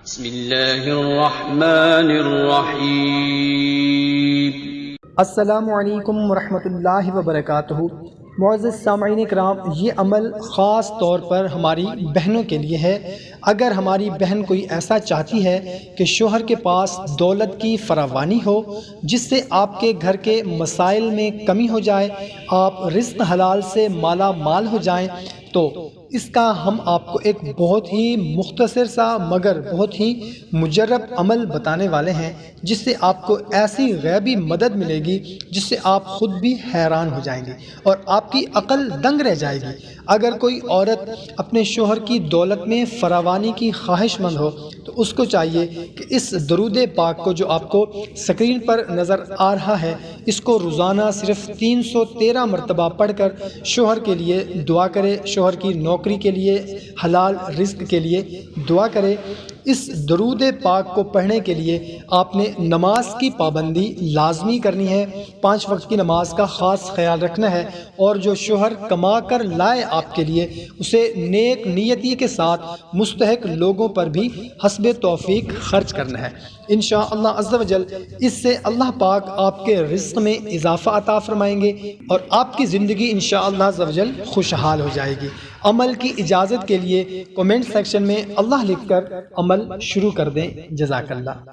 بسم اللہ الرحمن الرحیم۔ السلام علیکم ورحمۃ اللہ وبرکاتہ۔ معزز سامعین کرام، یہ عمل خاص طور پر ہماری بہنوں کے لیے ہے۔ اگر ہماری بہن کوئی ایسا چاہتی ہے کہ شوہر کے پاس دولت کی فراوانی ہو جس سے آپ کے گھر کے مسائل میں کمی ہو جائے، آپ رزق حلال سے مالا مال ہو جائیں، تو اس کا ہم آپ کو ایک بہت ہی مختصر سا مگر بہت ہی مجرب عمل بتانے والے ہیں، جس سے آپ کو ایسی غیبی مدد ملے گی جس سے آپ خود بھی حیران ہو جائیں گے اور آپ کی عقل دنگ رہ جائے گی۔ اگر کوئی عورت اپنے شوہر کی دولت میں فراوانی کی خواہش مند ہو تو اس کو چاہیے کہ اس درود پاک کو جو آپ کو سکرین پر نظر آ رہا ہے، اس کو روزانہ صرف 313 مرتبہ پڑھ کر شوہر کے لیے دعا کرے، شوہر کی نوکری کے لیے، حلال رزق کے لیے دعا کرے۔ اس درود پاک کو پڑھنے کے لیے آپ نے نماز کی پابندی لازمی کرنی ہے، 5 وقت کی نماز کا خاص خیال رکھنا ہے، اور جو شوہر کما کر لائے آپ کے لیے اسے نیک نیتی کے ساتھ مستحق لوگوں پر بھی حسب توفیق خرچ کرنا ہے۔ انشاءاللہ عز و جل اس سے اللہ پاک آپ کے رزق میں اضافہ عطا فرمائیں گے اور آپ کی زندگی انشاءاللہ عز و جل خوشحال ہو جائے گی۔ عمل کی اجازت کے لیے کومنٹ سیکشن میں اللہ لکھ کر عمل شروع کر دیں۔ جزاک اللہ۔